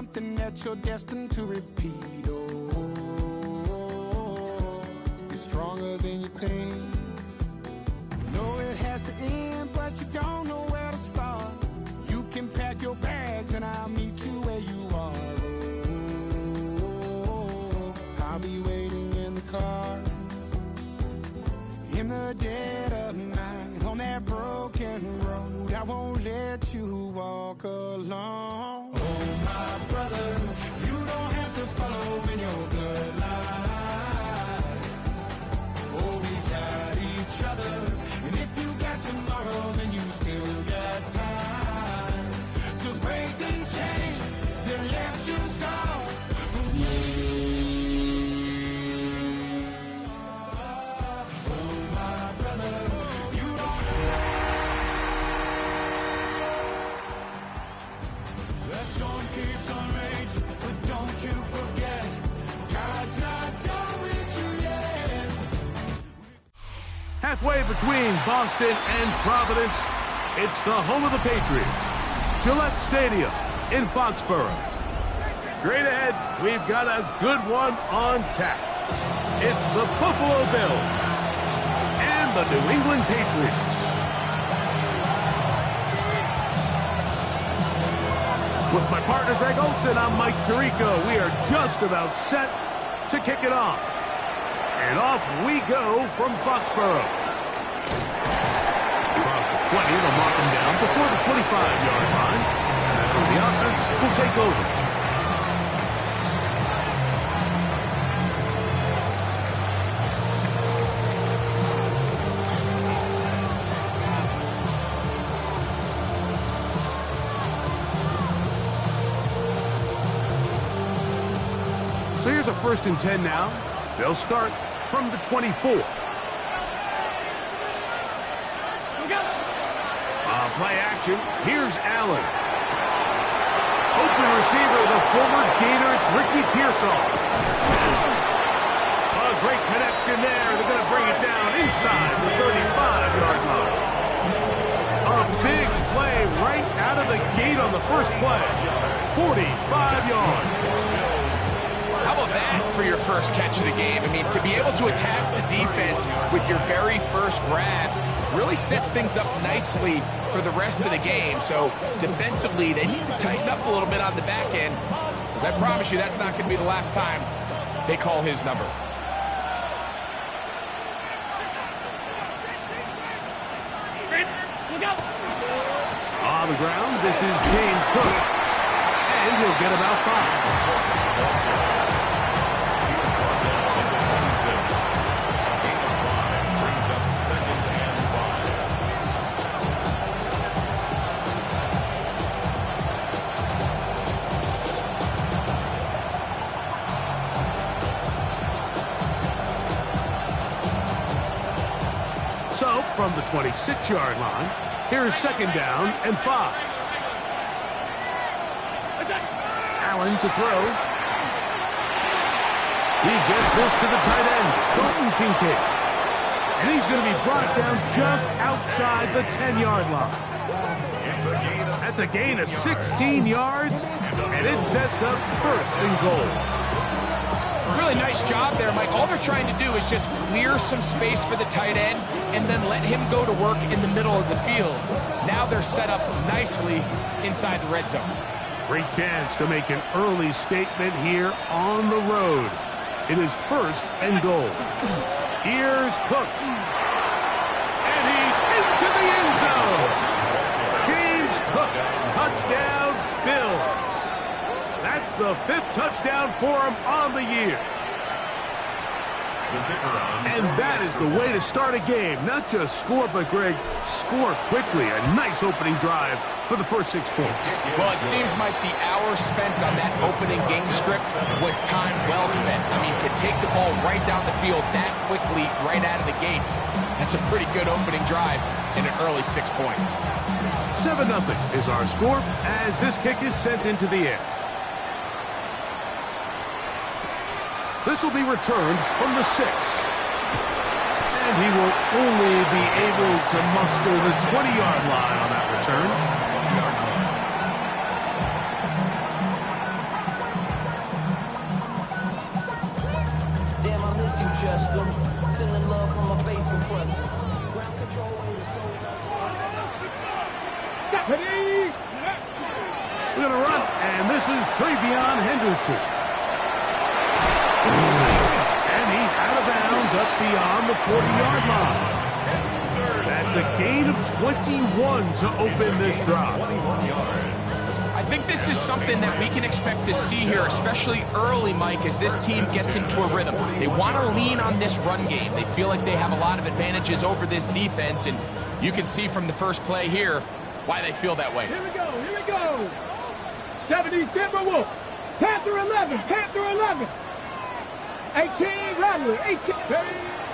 something that you're destined to repeat. Oh, you're stronger than you think. Know it has to end, but you don't know where to start. You can pack your bags and I'll meet you where you are. Oh, I'll be waiting in the car in the dead of night on that broken road. I won't let you walk alone. Oh, my brother, you don't have to follow in your bloodline. Oh, we got each other, and if you got tomorrow, then you still got time to break these chains that left you scarred. Halfway between Boston and Providence, it's the home of the Patriots, Gillette Stadium in Foxborough. Straight ahead, we've got a good one on tap. It's the Buffalo Bills and the New England Patriots. With my partner Greg Olson, I'm Mike Tirico. We are just about set to kick it off. And off we go from Foxborough. Across the 20, they'll mark him down before the 25-yard line. And that's where the offense will take over. So here's a 1st and 10 now. They'll start from the 24. Play action. Here's Allen. Open receiver, the former Gator. It's Ricky Pearsall. A great connection there. They're going to bring it down inside the 35-yard line. A big play right out of the gate on the first play. 45 yards. How about that for your first catch of the game? I mean, to be able to attack the defense with your very first grab really sets things up nicely for the rest of the game. So defensively, they need to tighten up a little bit on the back end. Because I promise you, that's not going to be the last time they call his number. On the ground, this is James Cook. And he'll get about 5. So, from the 26-yard line, here's 2nd down and 5. Allen to throw. He gets this to the tight end, Dalton Kincaid. And he's going to be brought down just outside the 10-yard line. That's a gain of 16 yards, and it sets up 1st and goal. Really nice job there, Mike. All they're trying to do is just clear some space for the tight end and then let him go to work in the middle of the field. Now they're set up nicely inside the red zone. Great chance to make an early statement here on the road. It is 1st and goal. Here's Cook. And he's into the end zone. James Cook, touchdown Bills. That's the 5th touchdown for him on the year. And that is the way to start a game. Not just score, but, Greg, score quickly. A nice opening drive for the first 6 points. Well, it seems like the hour spent on that opening game script was time well spent. I mean, to take the ball right down the field that quickly, right out of the gates, that's a pretty good opening drive and an early 6 points. 7-0 is our score as this kick is sent into the air. This will be returned from the 6. And he will only be able to muster the 20-yard line on that return. miss you, Chester. Sending love from a bass compressor. Ground control is so We're going to run, and this is Travion Henderson. And he's out of bounds up beyond the 40-yard line. That's a gain of 21 to open this drive. I think this is something that we can expect to see here, especially early, Mike, as this team gets into a rhythm. They want to lean on this run game. They feel like they have a lot of advantages over this defense, and you can see from the first play here why they feel that way. Here we go, here we go. 70 Timberwolves. Panther 11, Panther 11. 18, Radley, 18.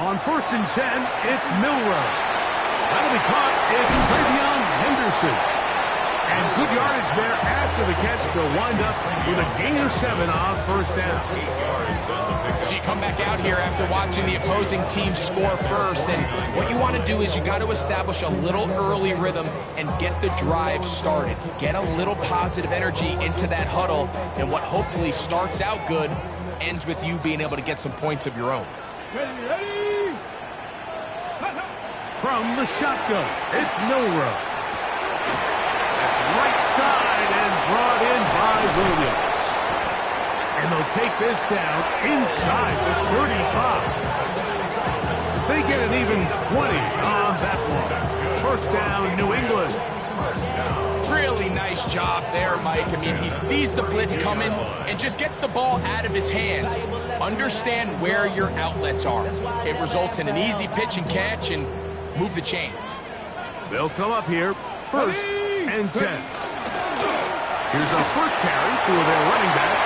On 1st and 10, it's Milroe. That'll be caught. It's Travion Henderson. And good yardage there after the catch. They'll wind up with a gain of 7 on 1st down. So you come back out here after watching the opposing team score first, and what you want to do is you got to establish a little early rhythm and get the drive started. Get a little positive energy into that huddle, and what hopefully starts out good ends with you being able to get some points of your own. Ready. From the shotgun, it's Milroe. That's right side and brought in by Williams. And they'll take this down inside the 35. They get an even 20 on that one. 1st down, New England. Really nice job there, Mike. I mean, he sees the blitz coming and just gets the ball out of his hands. Understand where your outlets are. It results in an easy pitch and catch and move the chains. They'll come up here, 1st and 10. Here's a first carry for their running back.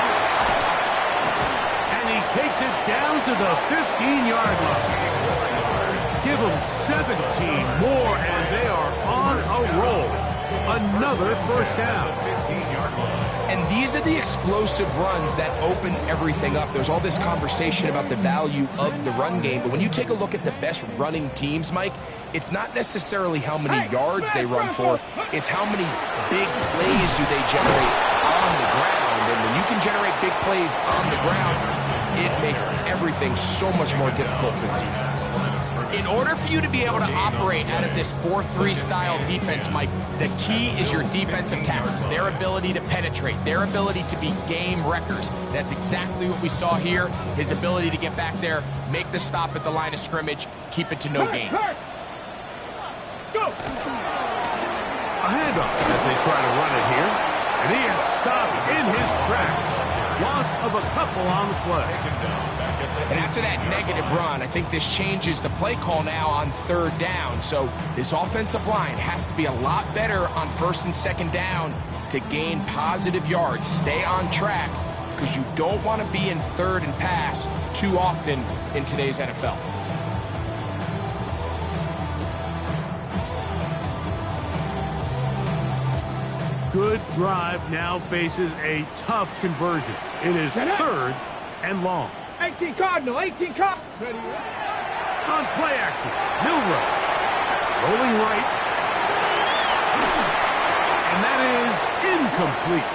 And he takes it down to the 15-yard line. Give them 17 more, and they are on a roll. Another 1st down. And these are the explosive runs that open everything up. There's all this conversation about the value of the run game, but when you take a look at the best running teams, Mike, it's not necessarily how many yards they run for, it's how many big plays do they generate on the ground. And when you can generate big plays on the ground, it makes everything so much more difficult for the defense. In order for you to be able to operate out of this 4-3 style defense, Mike, the key is your defensive tackles, their ability to penetrate, their ability to be game wreckers. That's exactly what we saw here, his ability to get back there, make the stop at the line of scrimmage, keep it to no gain. Go. A handoff as they try to run it here. And he is stopped in his tracks. Loss of a couple on the play. And after that negative run, I think this changes the play call now on 3rd down. So this offensive line has to be a lot better on 1st and 2nd down to gain positive yards. Stay on track because you don't want to be in 3rd and pass too often in today's NFL. Good drive now faces a tough conversion. It is 3rd and long. 18 Cardinal, 18 Cardinal. On play action, Milroe. Rolling right. And that is incomplete.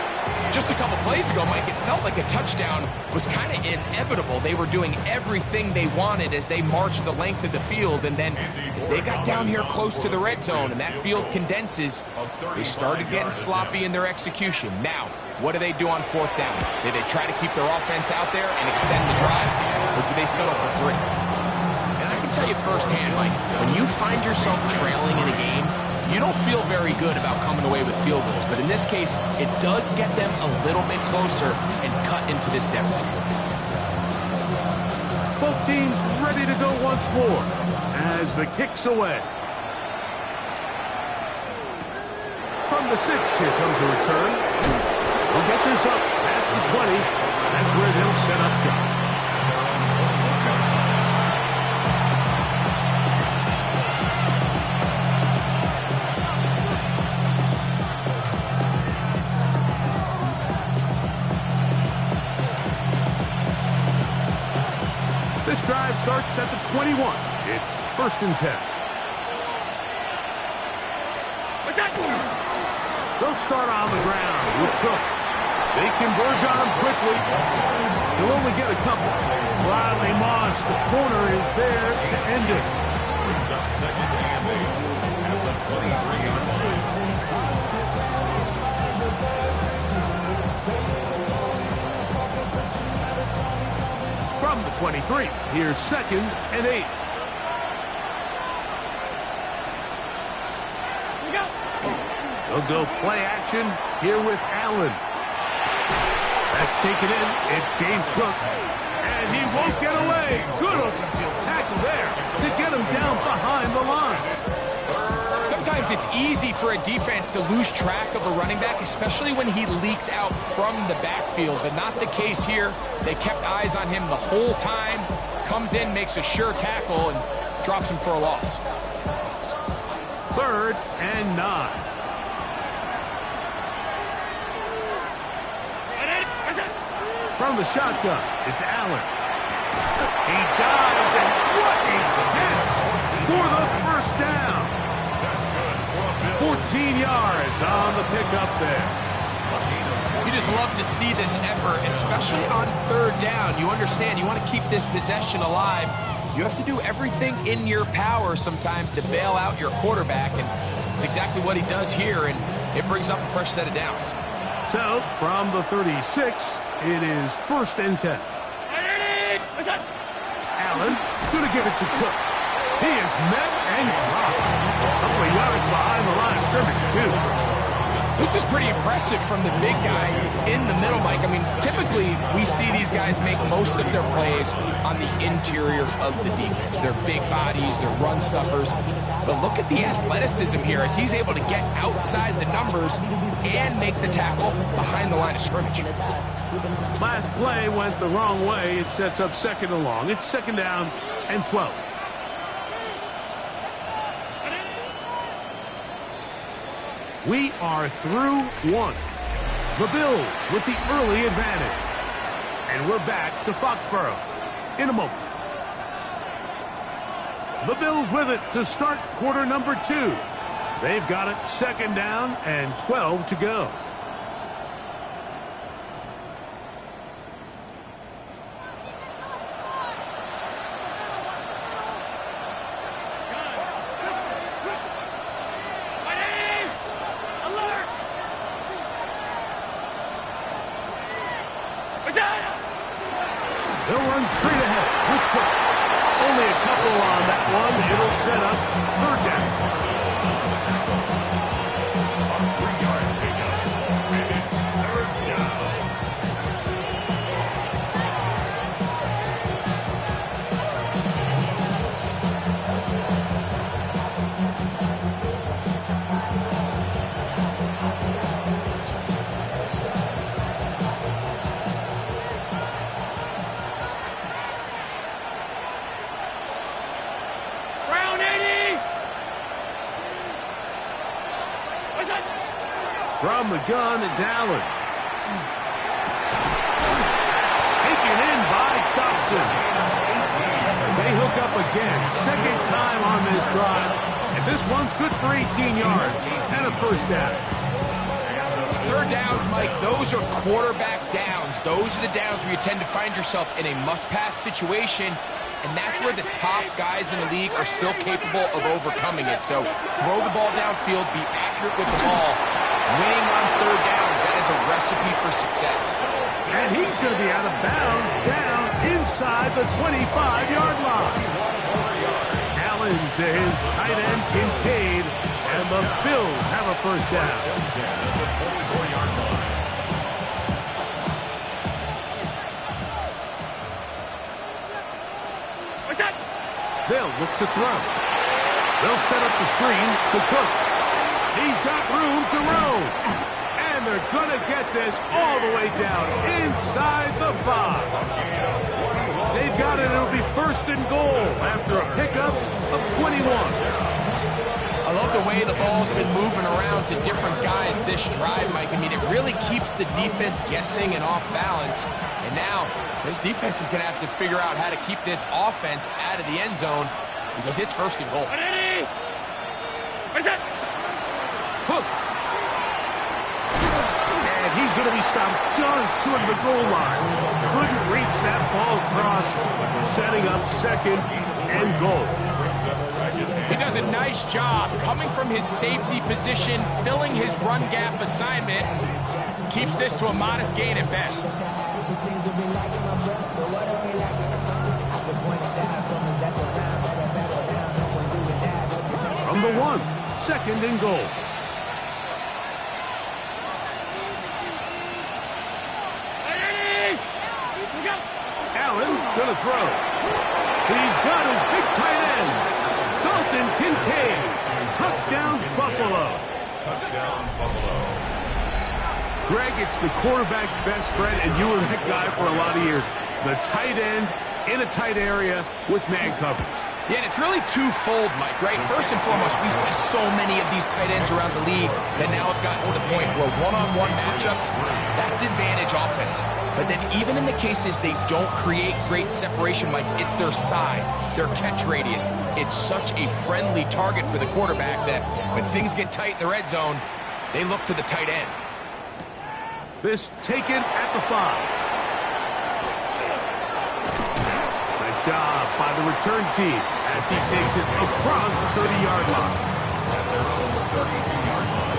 Just a couple plays ago, Mike, it felt like a touchdown was kind of inevitable. They were doing everything they wanted as they marched the length of the field, and then as they got down here close to the red zone and that field condenses, they started getting sloppy in their execution. Now, what do they do on 4th down? Do they try to keep their offense out there and extend the drive, or do they settle for 3? And I can tell you firsthand, Mike, when you find yourself trailing in a game, you don't feel very good about coming away with field goals, but in this case, it does get them a little bit closer and cut into this deficit. Both teams ready to go once more as the kick's away. From the 6, here comes a return. We'll get this up past the 20. That's where they'll set up shop. This drive starts at the 21. It's 1st and 10. They'll start on the ground with Cook. They converge on him quickly. He'll only get a couple. Riley Moss pass. The corner is there to end it. Brings up second and 8 at the 23-yard line. From the 23, here's second and 8. They'll go play action here with Allen. That's taken in. It's James Cook. And he won't get away. Good open field tackle there to get him down behind the line. Sometimes it's easy for a defense to lose track of a running back, especially when he leaks out from the backfield, but not the case here. They kept eyes on him the whole time. Comes in, makes a sure tackle, and drops him for a loss. 3rd and 9. From the shotgun, it's Allen. He dives, and what a catch for the first down. 14 yards on the pickup there. You just love to see this effort, especially on 3rd down. You understand, you want to keep this possession alive. You have to do everything in your power sometimes to bail out your quarterback, and it's exactly what he does here, and it brings up a fresh set of downs. So, from the 36, it is 1st and 10. Allen, going to give it to Cook. He is met and dropped. A couple of yards behind the line of scrimmage, too. This is pretty impressive from the big guy in the middle, Mike. I mean, typically we see these guys make most of their plays on the interior of the defense. They're big bodies, they're run stuffers. But look at the athleticism here as he's able to get outside the numbers and make the tackle behind the line of scrimmage. Last play went the wrong way. It sets up 2nd and long. It's 2nd down and 12. We are through 1. The Bills with the early advantage. And we're back to Foxborough in a moment. The Bills with it to start quarter number 2. They've got it 2nd down and 12 to go. They'll run straight ahead with Cook. Only a couple on that one. It'll set up 3rd down. A 3-yard pickup, and it's 3rd down. From the gun, it's Allen. Taken in by Dobson. They hook up again. 2nd time on this drive. And this one's good for 18 yards and a 1st down. 3rd downs, Mike, those are quarterback downs. Those are the downs where you tend to find yourself in a must-pass situation, and that's where the top guys in the league are still capable of overcoming it. So throw the ball downfield, be accurate with the ball. Winning on 3rd downs, that is a recipe for success. And he's going to be out of bounds down inside the 25-yard line. Allen to his tight end, Kincaid, and the Bills have a 1st down. They'll look to throw. They'll set up the screen to Cook. He's got room to roam. And they're going to get this all the way down inside the 5. They've got it. It'll be 1st and goal after a pickup of 21. I love the way the ball's been moving around to different guys this drive, Mike. I mean, it really keeps the defense guessing and off balance. And now this defense is going to have to figure out how to keep this offense out of the end zone because it's 1st and goal. Hook. And he's going to be stopped just short of the goal line. Couldn't reach that ball across, setting up second and goal. He does a nice job coming from his safety position, filling his run gap assignment, keeps this to a modest gain at best. From the 1, second and goal. Allen gonna throw. He's got his big tight end, Dalton Kincaid. Touchdown, Buffalo. Touchdown, Buffalo. Greg, it's the quarterback's best friend, and you were that guy for a lot of years. The tight end in a tight area with man coverage. Yeah, and it's really twofold, Mike, right? First and foremost, we see so many of these tight ends around the league that now have gotten to the point where one-on-one matchups, that's advantage offense. But then even in the cases they don't create great separation, Mike, it's their size, their catch radius. It's such a friendly target for the quarterback that when things get tight in the red zone, they look to the tight end. This taken at the 5. Job by the return team as he takes it across the 30-yard line. At their own 32-yard line.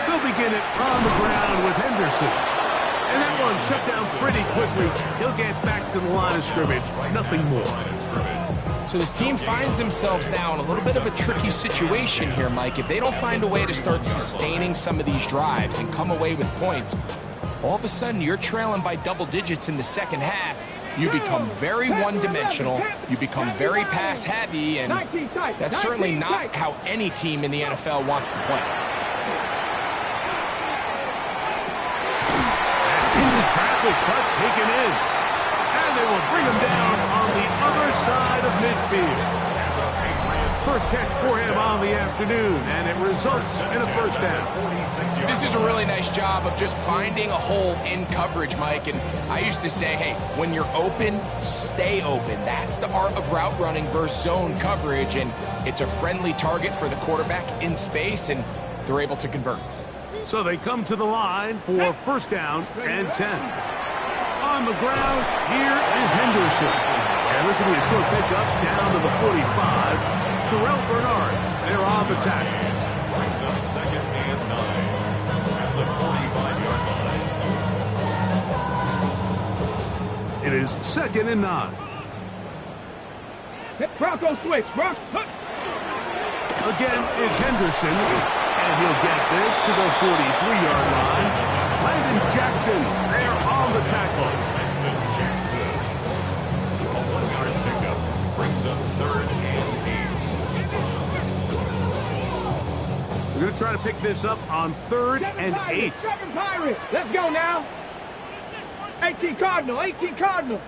They'll begin it on the ground with Henderson. And that one shut down pretty quickly. He'll get back to the line of scrimmage. Nothing more. So this team finds themselves now in a little bit of a tricky situation here, Mike. If they don't find a way to start sustaining some of these drives and come away with points, all of a sudden you're trailing by double digits in the second half. You become very one-dimensional. You become very pass-heavy, and that's certainly not how any team in the NFL wants to play. Into traffic, but taken in. And they will bring him down on the other side of midfield. First catch for him on the afternoon, and it results in a first down. This is a really nice job of just finding a hole in coverage, Mike. And I used to say, hey, when you're open, stay open. That's the art of route running versus zone coverage, and it's a friendly target for the quarterback in space, and they're able to convert. So they come to the line for first down and 10. On the ground, here is Henderson. And this will be a short pickup down to the 45. Terrell Bernard, they're on the tackle. Brings up second and 9 at the 45-yard line. It is second and 9. Bronco switch, Bronco. Again, it's Henderson, and he'll get this to the 43-yard line. Landon Jackson, they're on the tackle. Landon Jackson. A 1-yard pickup brings up third and 8. We're going to try to pick this up on 3rd and 8. Seven Pirates. Let's go now. 18 Cardinal, 18 Cardinal.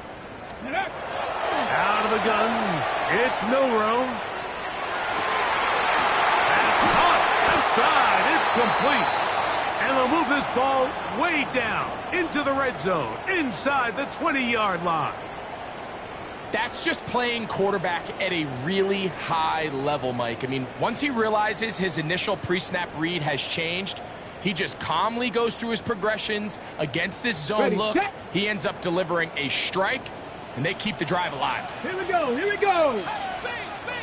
Out of the gun, it's Milrow. That's caught outside. It's complete. And they'll move this ball way down into the red zone, inside the 20-yard line. That's just playing quarterback at a really high level, Mike. I mean, once he realizes his initial pre-snap read has changed, he just calmly goes through his progressions against this zone look. He ends up delivering a strike, and they keep the drive alive. Here we go, here we go.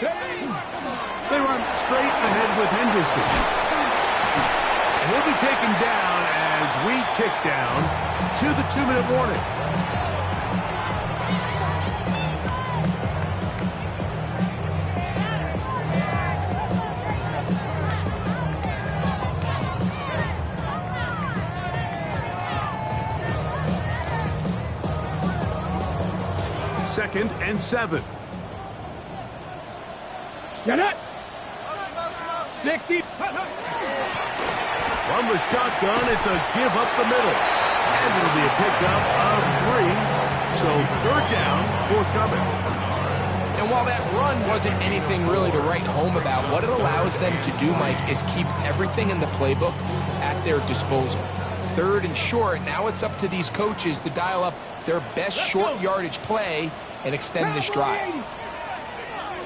They run straight ahead with Henderson. He'll be taken down as we tick down to the 2-minute warning. Second and 7. Get it. 60. From the shotgun, it's a give up the middle. And it'll be a pickup of 3. So 3rd down, forthcoming. And while that run wasn't anything really to write home about, what it allows them to do, Mike, is keep everything in the playbook at their disposal. 3rd and short. Now it's up to these coaches to dial up their best short yardage play and extend this drive.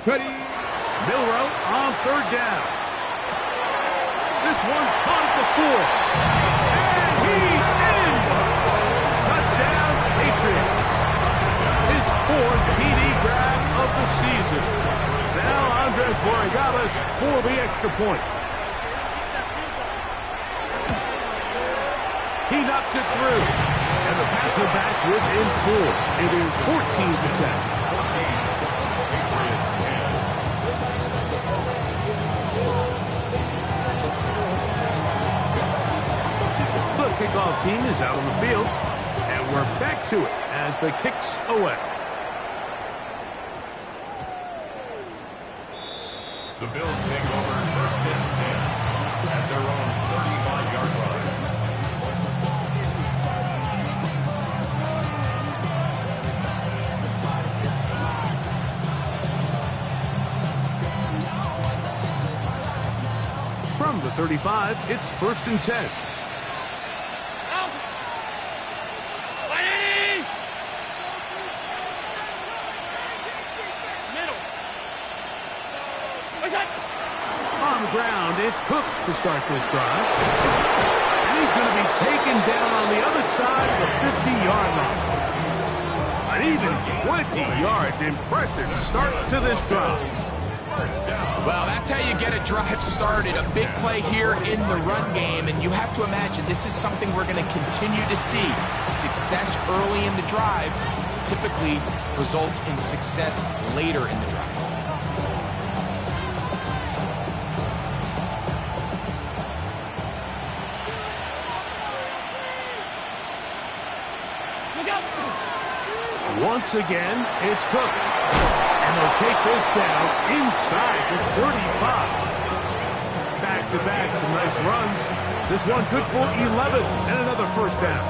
Ready. Milroe on 3rd down. This one caught at the 4. And he's in! Touchdown, Patriots. His 4th TD grab of the season. Now Andres Borregales for the extra point. He knocks it through. And the Pats are back within 4. It is 14-10. The kickoff team is out on the field, and we're back to it as the kick's away. The Bills take over 1st and 10 at their own 35-yard line. From the 35, it's 1st and 10. On the ground, it's Cook to start this drive. And he's going to be taken down on the other side of the 50-yard line. An even 20 yards. Impressive start to this drive. Well, that's how you get a drive started. A big play here in the run game, and you have to imagine this is something we're going to continue to see. Success early in the drive typically results in success later in the drive. Once again, it's Cook. And they'll take this down inside the 35. Back-to-back, some nice runs. This one good for 11 and another 1st down.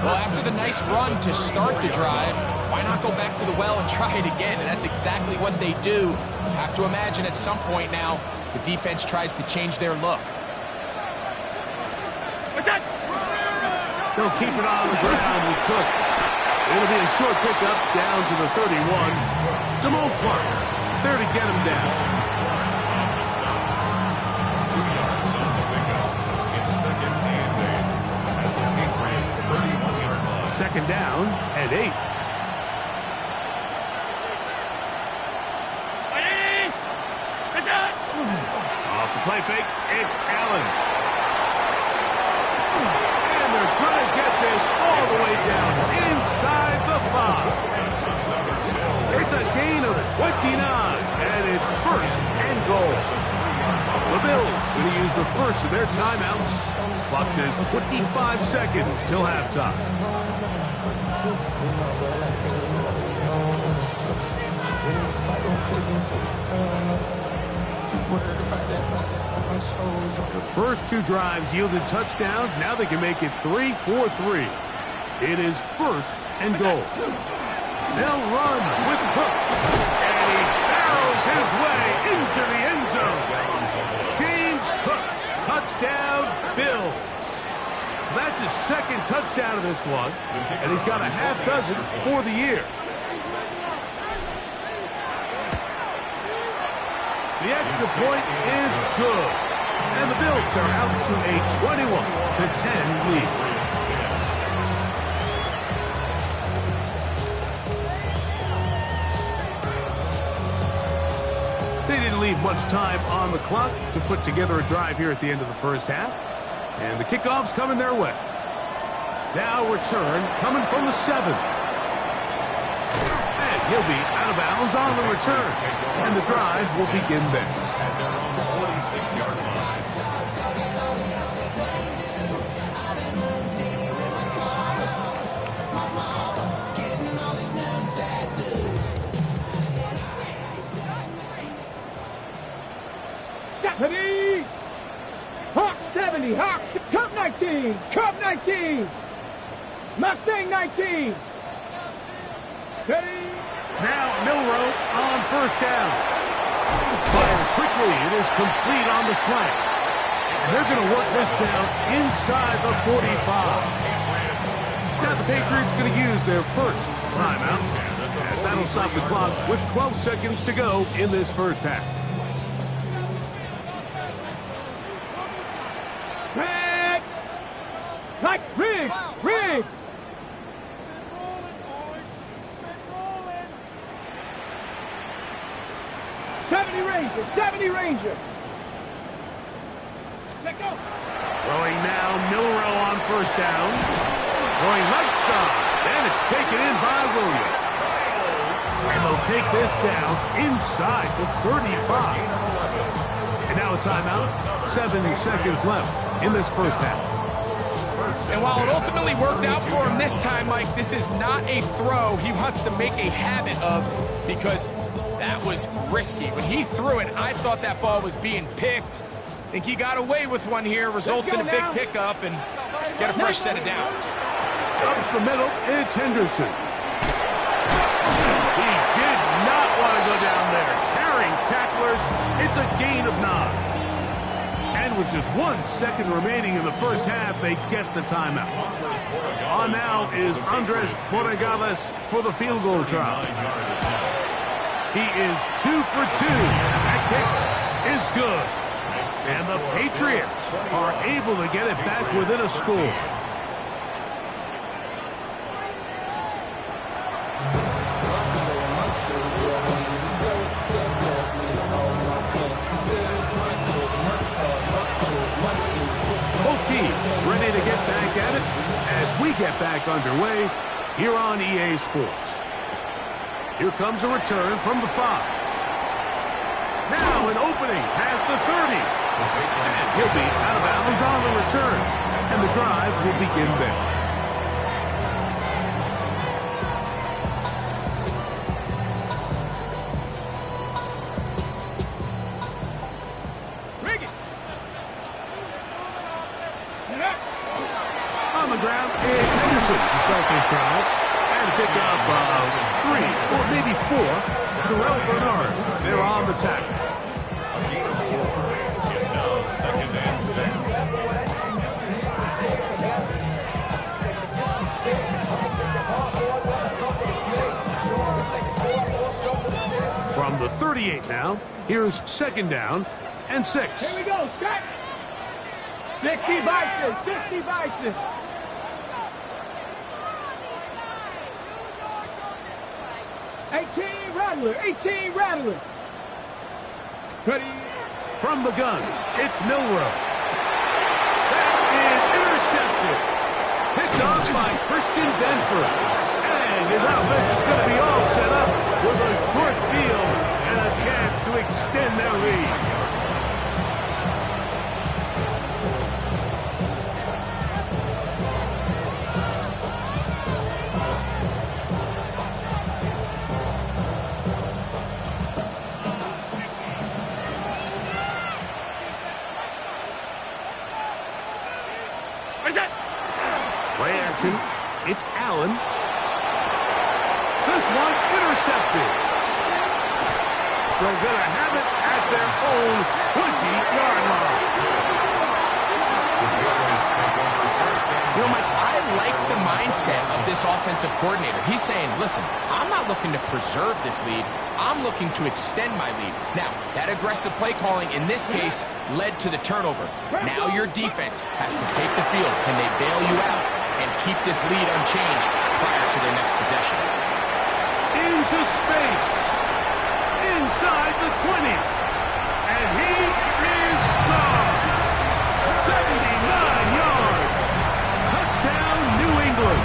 Well, after the nice run to start the drive, why not go back to the well and try it again? And that's exactly what they do. Have to imagine at some point now, the defense tries to change their look. They'll keep it on the ground with Cook. It'll be a short pickup down to the 31. Damone Clark there to get him down. 2 yards on the pickup. It's 2nd and 8 at the Patriots' 31-yard line. 2nd down and 8. Off the play fake, it's Allen. And they're going to get this all the way down inside the 5. It's a gain of 29, and it's 1st and goal. The Bills going to use the first of their timeouts. Clock says 25 seconds till halftime. The first 2 drives yielded touchdowns. Now they can make it 3-4-3. It is 1st and goal. They'll run with Cook. And he barrels his way into the end zone. James Cook, touchdown Bills. That's his 2nd touchdown of this one. And he's got a half dozen for the year. The extra point is good. And the Bills are out to a 21-10 lead. They didn't leave much time on the clock to put together a drive here at the end of the 1st half. And the kickoff's coming their way. Now return coming from the 7. And he'll be out of bounds on the return. And the drive will begin then. At their own 46-yard line. Ready. Hawk 70. Hawk. Cub 19. Cub 19. Mustang 19. Ready. Now Milroe on 1st down. Fires quickly. It is complete on the slant. They're going to work this down inside the 45. Now the Patriots going to use their first timeout, as that'll stop the clock with 12 seconds to go in this first half. Red! Like Riggs! Riggs! Ranger! 70 Ranger! Let go! Throwing now, Milroe on first down. Throwing left side, and it's taken in by Williams. And they'll take this down inside the 35. And now a timeout. 7 seconds left in this first half. And while it ultimately worked out for him this time, Mike, this is not a throw he wants to make a habit of, because that was risky. When he threw it, I thought that ball was being picked. I think he got away with one here, results in a big pickup, and get a fresh set of downs. Up the middle, it's Henderson. He did not want to go down there. Carrying tacklers, it's a gain of 9. And with just 1 second remaining in the first half, they get the timeout. On now is Andres Borregales for the field goal try. He is 2 for 2. That kick is good. And the Patriots are able to get it back within a score. Both teams ready to get back at it as we get back underway here on EA Sports. Here comes a return from the 5. Now an opening past the 30. And he'll be out of bounds on the return. And the drive will begin there. On the ground, it's Henderson to start this drive. And pick up 3 or maybe 4. Terrell Bernard, they're on the tackle. It's now 2nd and 6. From the 38 now, here's 2nd down and 6. Here we go, Scott. 60 Bison, 60 Bison. Rattler, 18 Rattler. Ready. From the gun, it's Milroe. That is intercepted. Picked off by Christian Benford. And his offense is going to be all set up with a short field and a chance to extend their lead. Play action. It's Allen. This one intercepted. So going to have it at their own 20-yard line. You know, Mike, I like the mindset of this offensive coordinator. He's saying, listen, I'm not looking to preserve this lead. I'm looking to extend my lead. Now, that aggressive play calling in this case led to the turnover. Now your defense has to take the field. Can they bail you out and keep this lead unchanged prior to their next possession? Into space. Inside the 20. And he is gone. 79 yards. Touchdown, New England.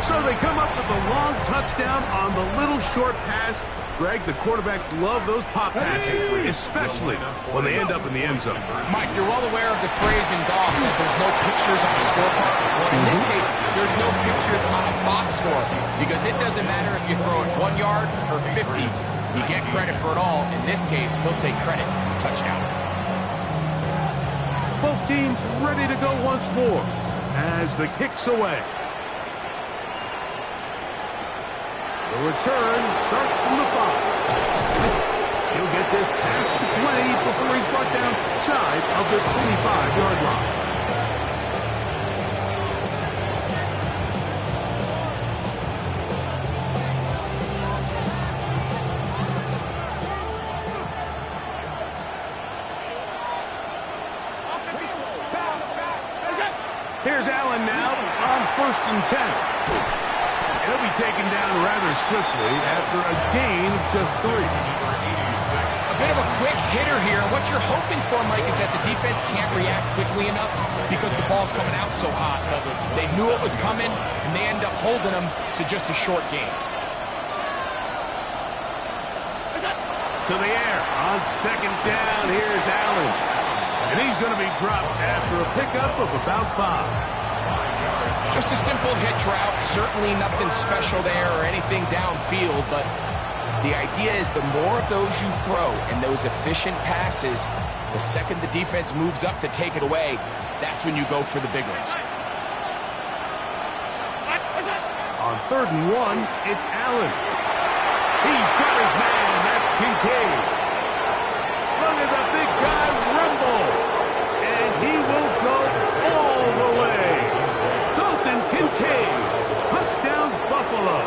So they come up with a long touchdown on the little short pass. Greg, the quarterbacks love those pop passes, especially when they end up in the end zone. Mike, you're well aware of the phrase in golf that there's no pictures on the scorecard. Well, in this case, there's no pictures on a box score, because it doesn't matter if you throw it 1 yard or 50. You get credit for it all. In this case, he'll take credit for the touchdown. Both teams ready to go once more as the kick's away. The return starts from the 5. He'll get this past the 20 Here's Allen now on 1st and 10. He'll be taken down rather swiftly after a gain of just 3. A bit of a quick hitter here. What you're hoping for, Mike, is that the defense can't react quickly enough because the ball's coming out so hot. They knew it was coming, and they end up holding them to just a short gain. To the air on 2nd down. Here's Allen. And he's going to be dropped after a pickup of about 5. Just a simple hitch route. Certainly nothing special there or anything downfield, but the idea is the more of those you throw and those efficient passes, the second the defense moves up to take it away, that's when you go for the big ones. On 3rd and 1, it's Allen. He's got his man. That's Kincaid. Look at the big guy rumble. And he will go all the way. Dalton Kincaid. Touchdown, Buffalo.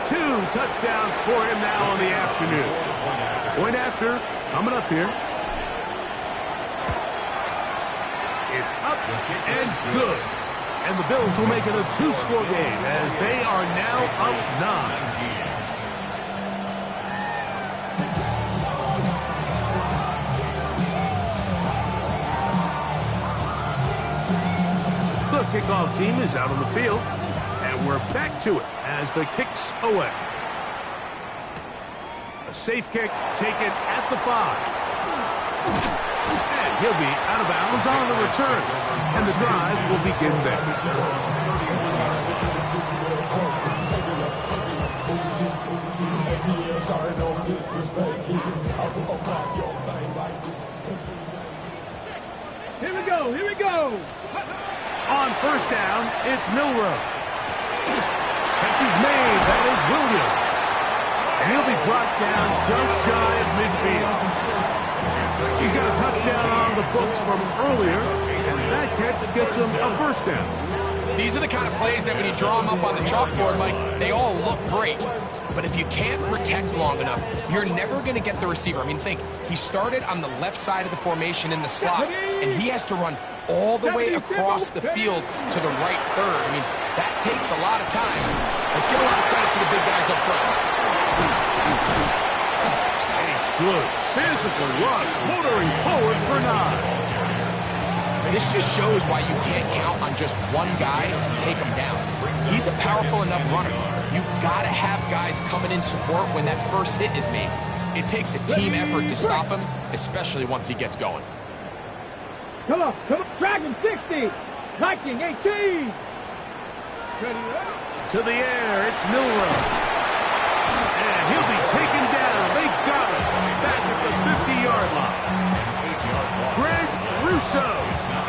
2 touchdowns for him now on the afternoon. Point after, coming up here. It's up and good. And the Bills will make it a 2-score game as they are now up 9. The kickoff team is out on the field, and we're back to it as the kick's away. A safe kick taken at the 5. And he'll be out of bounds on the return, and the drive will begin there. Here we go, here we go. On 1st down, it's Milroe. Catch is made. That is Williams. And he'll be brought down just shy of midfield. He's got a touchdown on the books from earlier, and that catch gets him a 1st down. These are the kind of plays that when you draw them up on the chalkboard, Mike, they all look great. But if you can't protect long enough, you're never going to get the receiver. I mean, think, he started on the left side of the formation in the slot, and he has to run all the way across the field to the right third. I mean, that takes a lot of time. Let's give a lot of credit to the big guys up front. A good physical run, motoring forward for 9. This just shows why you can't count on just one guy to take him down. He's a powerful enough runner. You got to have guys coming in support when that first hit is made. It takes a team effort to stop him, especially once he gets going. Come on, Dragon 60, Viking 18. To the air, it's Milroe. And he'll be taken down. They got him back at the 50-yard line. Greg Russo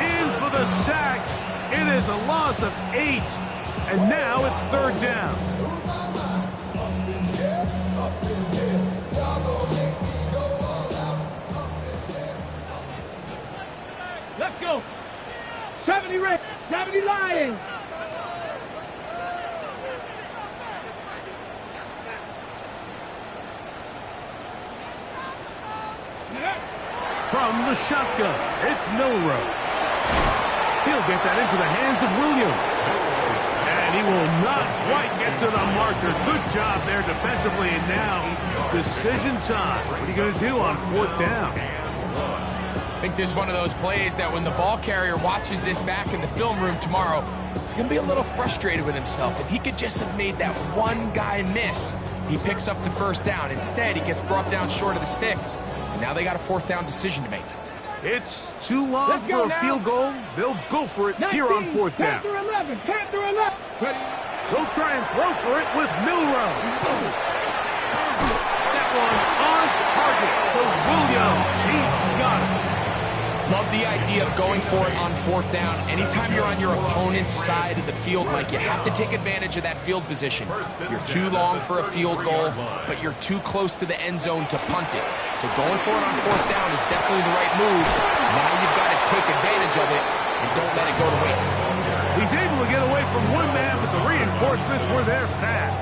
in for the sack. It is a loss of 8. And now it's 3rd down. Let's go. 70 Red, 70 Lions. From the shotgun, it's Milroe. He'll get that into the hands of Williams. And he will not quite get to the marker. Good job there defensively. And now, decision time. What are you going to do on 4th down? I think this is one of those plays that when the ball carrier watches this back in the film room tomorrow, he's going to be a little frustrated with himself. If he could just have made that one guy miss, he picks up the 1st down. Instead, he gets brought down short of the sticks. And now they got a 4th down decision to make. It's too long for a field goal. They'll go for it 19, here on 4th down. Panther 11, Panther 11. They'll try and throw for it with Milroe. That one on target for Williams. He's got it. Love the idea of going for it on 4th down. Anytime you're on your opponent's side of the field, Mike, you have to take advantage of that field position. You're too long for a field goal, but you're too close to the end zone to punt it. So going for it on 4th down is definitely the right move. Now you've got to take advantage of it and don't let it go to waste. He's able to get away from one man, but the reinforcements were there fast.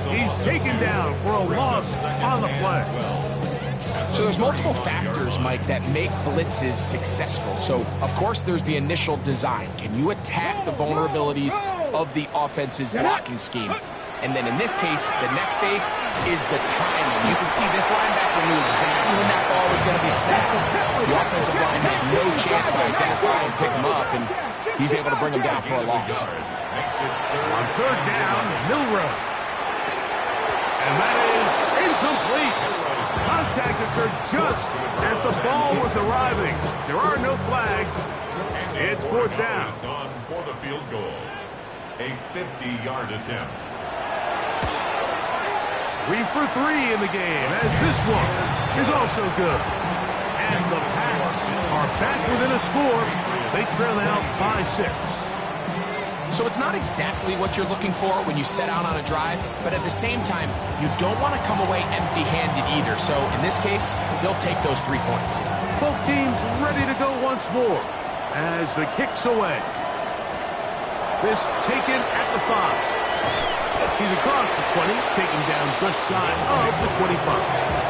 He's taken down for a loss on the play. So there's multiple factors, Mike, that make blitzes successful. So, of course, there's the initial design. Can you attack the vulnerabilities of the offense's blocking scheme? And then in this case, the next phase is the timing. You can see this linebacker knew exactly when that ball was going to be snapped. The offensive line has no chance to identify and pick him up, and he's able to bring him down for a loss. On third down, Milroe. And that is incomplete. Contact occurred just as the ball was arriving. There are no flags. It's fourth down. On for the field goal. A 50-yard attempt. 3 for 3 in the game, as this one is also good. And the Pats are back within a score. They trail out by 6. So it's not exactly what you're looking for when you set out on a drive, but at the same time, you don't want to come away empty-handed either. So in this case, they'll take those 3 points. Both teams ready to go once more as the kick's away. This taken at the 5. He's across the 20, taking down just shy of the 25.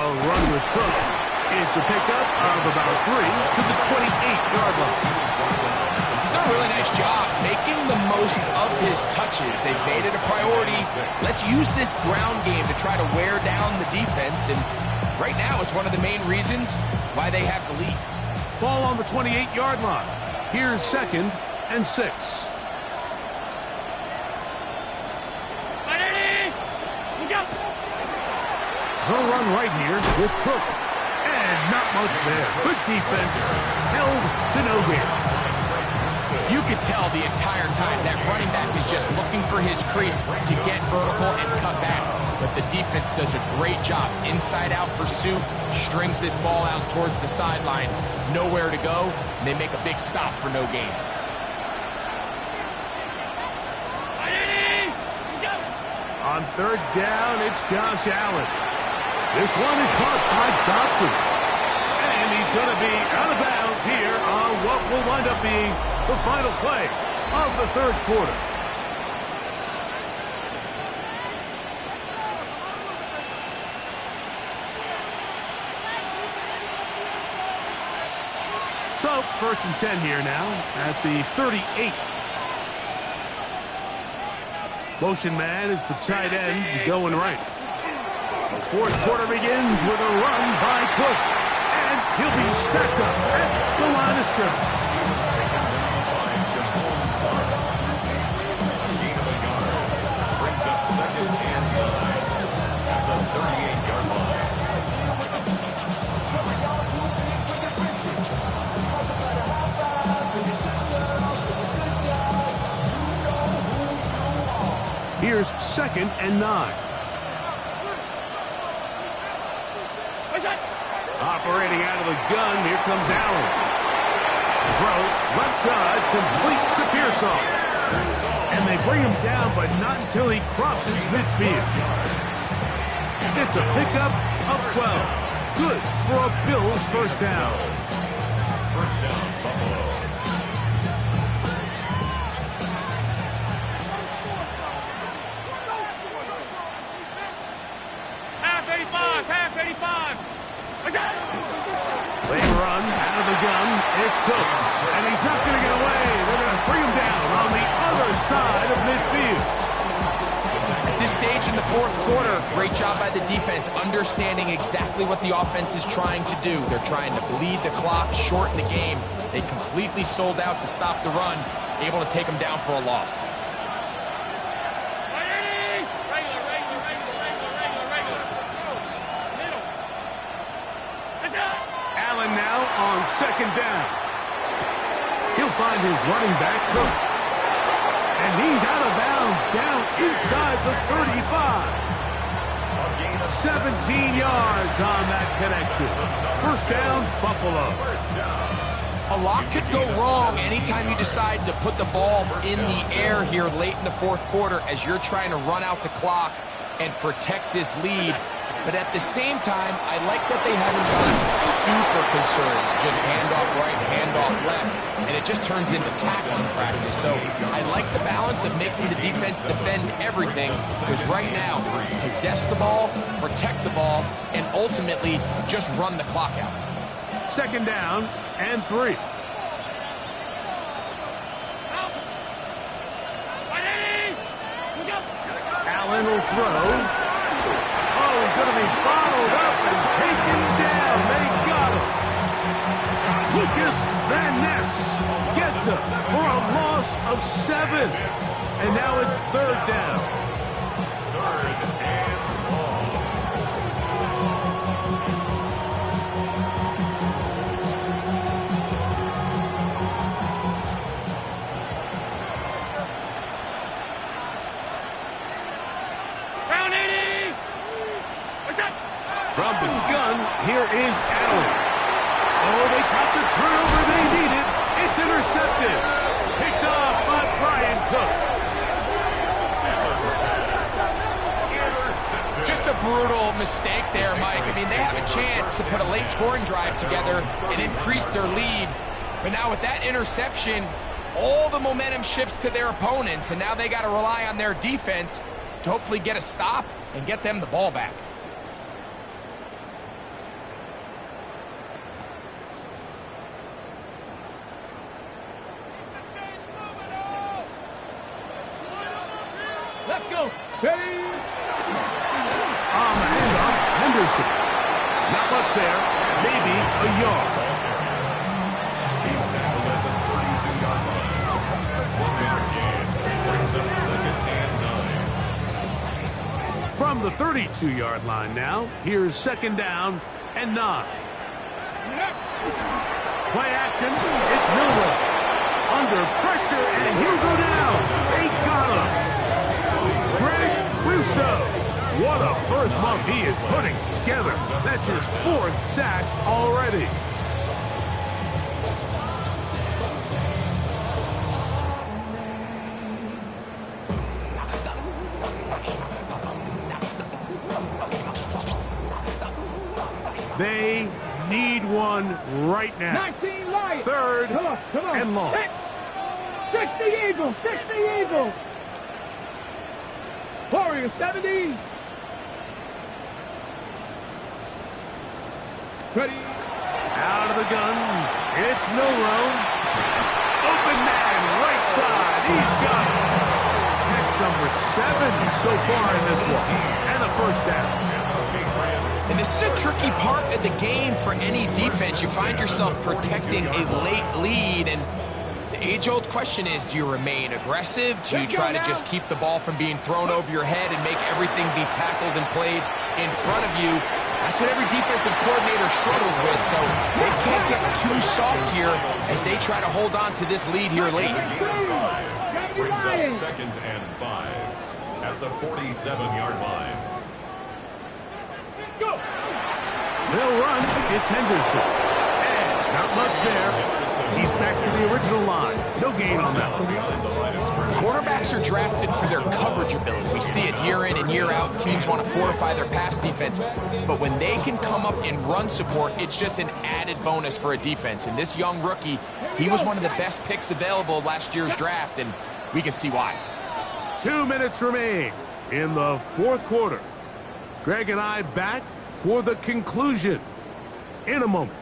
Run with Cook. It's a pickup of about 3 to the 28-yard line. He's done a really nice job making the most of his touches. They've made it a priority. Let's use this ground game to try to wear down the defense, and right now it's one of the main reasons why they have the lead. Ball on the 28-yard line. Here's 2nd and 6. They'll run right here with Cook. And not much there. Good defense. Held to no gain. You could tell the entire time that running back is just looking for his crease to get vertical and cut back. But the defense does a great job. Inside-out pursuit, strings this ball out towards the sideline. Nowhere to go, and they make a big stop for no gain. On third down, it's Josh Allen. This one is caught by Dotson. And he's going to be out of bounds here on what will wind up being the final play of the third quarter. So, 1st and 10 here now at the 38. Motion man is the tight end going right. The fourth quarter begins with a run by Cook. And he'll be stacked up at the line of scrimmage. Brings up 2nd and 9 at the 38-yard line. Here's 2nd and 9. Operating out of the gun, here comes Allen. Throw, left side, complete to Pearsall. And they bring him down, but not until he crosses midfield. It's a pickup of 12. Good for a Bills first down. First down, Buffalo. They run out of the gun. It's Cook. And he's not going to get away. They're going to bring him down on the other side of midfield. At this stage in the fourth quarter, great job by the defense, understanding exactly what the offense is trying to do. They're trying to bleed the clock, shorten the game. They completely sold out to stop the run, able to take them down for a loss. Allen now on 2nd down. He'll find his running back, Cook. And he's out of bounds down inside the 35. 17 yards on that connection. First down, Buffalo. A lot could go wrong anytime you decide to put the ball in the air here late in the fourth quarter as you're trying to run out the clock. and protect this lead. But at the same time, I like that they haven't gotten super concerned. Just handoff right, handoff left. And it just turns into tackling practice. So I like the balance of making the defense defend everything. Because right now, possess the ball, protect the ball, and ultimately just run the clock out. Second down and 3. Allen will throw. Oh, he's going to be bottled up and taken down. They got him. Lucas Van Ness gets him for a loss of 7. And now it's third down. Third and long. From the gun, here is Allen. Oh, they got the turnover they needed. It's intercepted. Picked off by Brian Cook. Just a brutal mistake there, Mike. I mean, they have a chance to put a late scoring drive together and increase their lead. But now with that interception, all the momentum shifts to their opponents, and now they got to rely on their defense to hopefully get a stop and get them the ball back. Let's go. Ready? On the handoff, Henderson. Not much there. Maybe a yard. He's tackled at the 32-yard line. 1 yard gain. Brings up second and 9. From the 32-yard line now, here's second down and 9. Play action. It's Milroe. Under pressure, and he'll go down. They got him. Greg Rousseau. What a first month he is putting together. That's his 4th sack already. They need one right now. 19 Lions. Third Come on. and long. 60 Eagles. 60 Eagles. Warriors 70. Ready? Out of the gun. It's Milroe. Open man, right side. He's got it. That's number 7 so far in this one. And a first down. And this is a tricky part of the game for any defense. You find yourself protecting a late lead, and the age-old question is, do you remain aggressive? Do you try to just keep the ball from being thrown over your head and make everything be tackled and played in front of you? That's what every defensive coordinator struggles with, so they can't get too soft here as they try to hold on to this lead here late. Brings up second and 5 at the 47-yard line. Go. They'll run. It's Henderson. And not much there. He's back to the original line. No gain on that one. Quarterbacks are drafted for their coverage ability. We see it year in and year out. Teams want to fortify their pass defense. But when they can come up in run support, it's just an added bonus for a defense. And this young rookie, he was one of the best picks available last year's draft, and we can see why. 2 minutes remain in the 4th quarter. Greg and I back for the conclusion in a moment.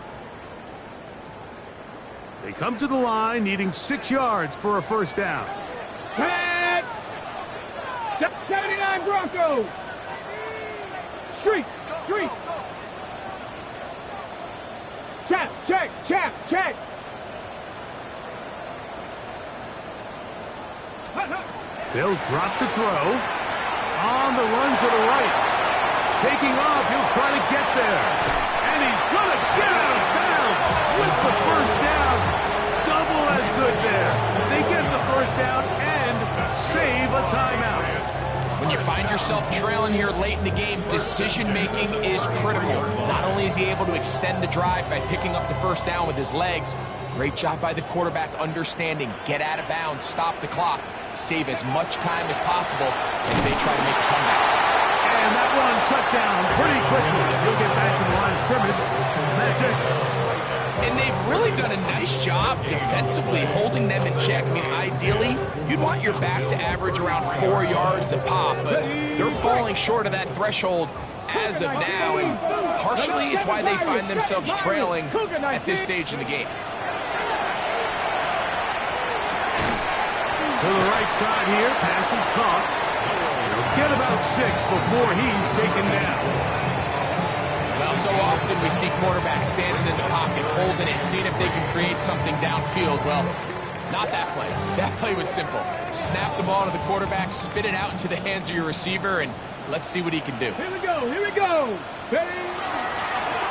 They come to the line needing 6 yards for a first down. Pat. 79 Broncos. Street. Check. They'll drop to throw. On the run to the right. Taking off, he'll try to get there. And he's going to get out of bounds with the first down. Double as good there. They get the first down and save a timeout. When you find yourself trailing here late in the game, decision-making is critical. Not only is he able to extend the drive by picking up the first down with his legs, great job by the quarterback understanding, get out of bounds, stop the clock, save as much time as possible as they try to make a comeback. And that one shut down pretty quickly. He'll get back to the line of scrimmage. And that's it. And they've really done a nice job defensively holding them in check. I mean, ideally, you'd want your back to average around 4 yards a pop, but they're falling short of that threshold as of now, and partially it's why they find themselves trailing at this stage in the game. To the right side here, pass is caught. He'll get about 6 before he's taken down. Well, so often we see quarterbacks standing in the pocket, holding it, seeing if they can create something downfield. Well, not that play. That play was simple. Snap the ball to the quarterback, spit it out into the hands of your receiver, and let's see what he can do. Here we go, here we go. Ready?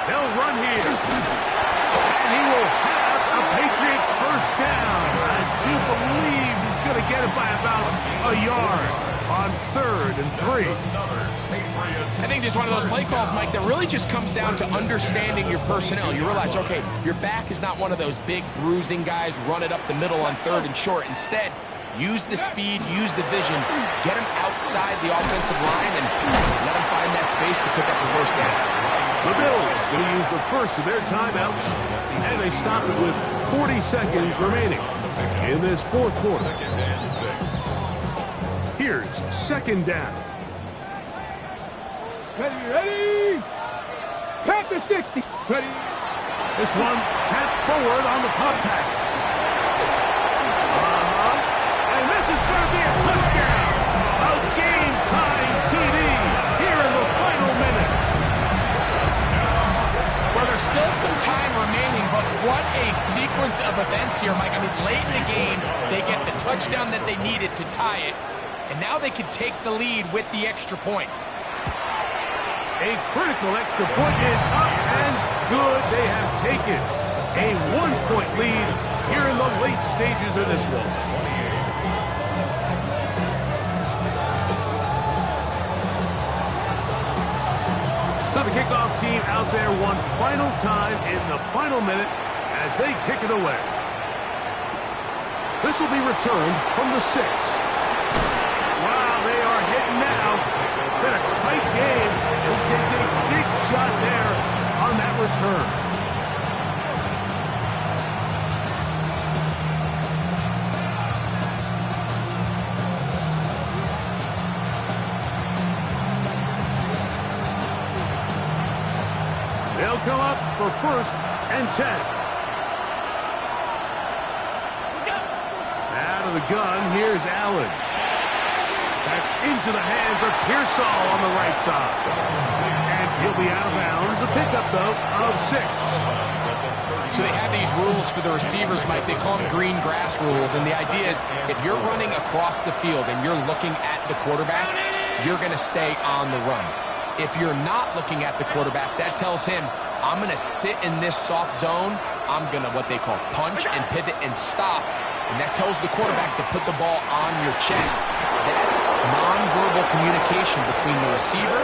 They'll run here. And he will have a Patriots first down. I do believe he's going to get it by about a yard on 3rd and 3. I think this is one of those play calls, Mike, that really just comes down to understanding your personnel. You realize, okay, your back is not one of those big bruising guys, run it up the middle on 3rd and short. Instead, use the speed, use the vision, get him outside the offensive line, and let him find that space to pick up the first down. The Bills going to use the first of their timeouts, and they stop it with 40 seconds remaining in this 4th quarter. Here's 2nd down. Ready? Panther 60. Ready? This one tapped forward on the pop pack. And this is going to be a touchdown. A game-tying TD here in the final minute. Well, there's still some time remaining, but what a sequence of events here, Mike. I mean, late in the game, they get the touchdown that they needed to tie it, and now they can take the lead with the extra point. A critical extra point is up and good. They have taken a 1-point lead here in the late stages of this one. So the kickoff team out there one final time in the final minute as they kick it away. This will be returned from the 6. Wow, they are hitting now. Been a tight game. He takes a big shot there on that return. They'll come up for 1st and 10. Out of the gun, here's Allen. That's into the hands of Pearsall on the right side. And he'll be out of bounds. A pickup, though, of 6. So they have these rules for the receivers, Mike. They call them green grass rules. And the idea is if you're running across the field and you're looking at the quarterback, you're going to stay on the run. If you're not looking at the quarterback, that tells him, I'm going to sit in this soft zone. I'm going to what they call punch and pivot and stop. And that tells the quarterback to put the ball on your chest. That non-verbal communication between the receiver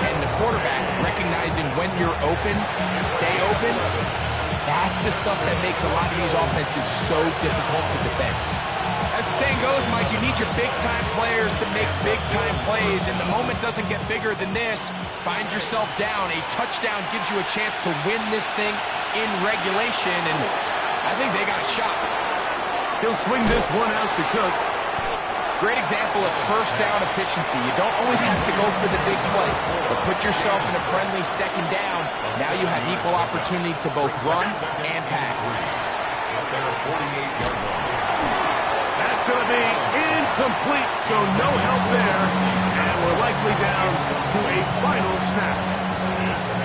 and the quarterback, recognizing when you're open, stay open, that's the stuff that makes a lot of these offenses so difficult to defend. As the saying goes, Mike, you need your big-time players to make big-time plays, and the moment doesn't get bigger than this. Find yourself down. A touchdown gives you a chance to win this thing in regulation, and I think they got a shot. He'll swing this one out to Cook. Great example of first down efficiency. You don't always have to go for the big play, but put yourself in a friendly 2nd down. Now you have equal opportunity to both run and pass. That's going to be incomplete, so no help there. And we're likely down to a final snap.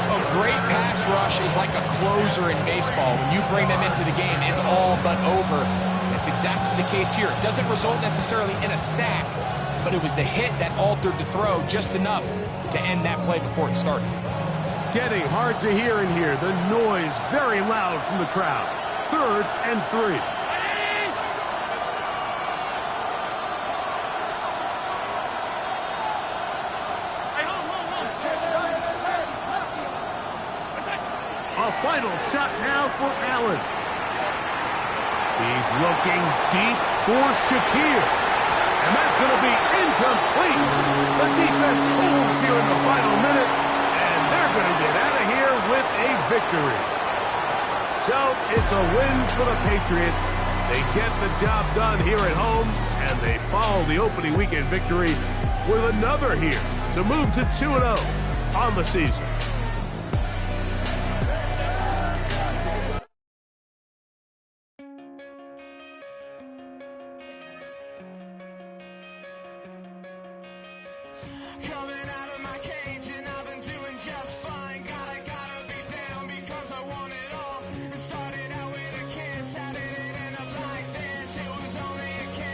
A great pass rush is like a closer in baseball. When you bring them into the game, it's all but over. That's exactly the case here. It doesn't result necessarily in a sack, but it was the hit that altered the throw just enough to end that play before it started. Getting hard to hear in here. The noise very loud from the crowd. 3rd and 3. A final shot now for Allen. He's looking deep for Shakir. And that's going to be incomplete. The defense holds here in the final. victory. So it's a win for the Patriots. They get the job done here at home, and they follow the opening weekend victory with another here to move to 2-0 on the season. Coming